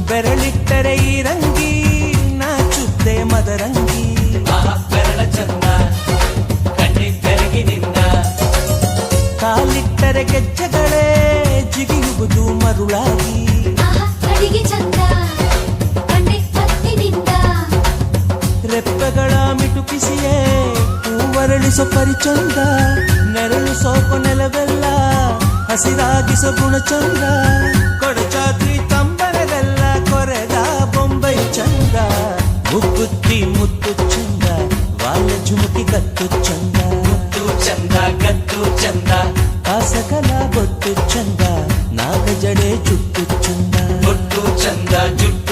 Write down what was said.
ಬೆರಳಿಟ್ಟರೆ ಈ ರಂಗಿ ನಾಚುತ್ತೆ ಮದರಂಗಿ ಬೆರಳ ಚಂದ ಕಣ್ಣಿ ಬೆರಗಿನಿಂದ ಕಾಲಿಟ್ಟರೆ ಗೆಜ್ಜೆಗಳೇ ಜಿಗಿಯುವುದು ಮರುಳಾಗಿ ಅಡಿಗೆ ಚಂದ ಕಣ್ಣೆ ಕತ್ತಿನಿಂದ ರೆಪ್ಪೆಗಳ ಮಿಟುಕಿಸಿಯೇ ಹೂವರಳಿಸೋ ಪರಿಚಂದ ನೆರಳು ಸೋಪು ನೆಲವೆಲ್ಲ ಹಸಿರಾಗಿಸೋ ಗುಣ ಚಂದ ಕೊಡಚಾದ್ರಿ ತಂಬರದೆಲ್ಲ ಕೊರೆದ ಬೊಂಬೈ ಚಂದ ಮುಗುತ್ತಿ ಮುತ್ತು ಚಂದ ವಾಲ ಝುಮುಕಿ ಗತ್ತು ಚಂದ ಮುತ್ತು ಚಂದ ಗತ್ತು ಚಂದ ಕಾಸಕಲ ಬೊಟ್ಟು ಚಂದ ನಾಗ ಜಡೆ ಜುಟ್ಟು ಚಂದ ಬೊಟ್ಟು ಚಂದ ಜುಟ್ಟು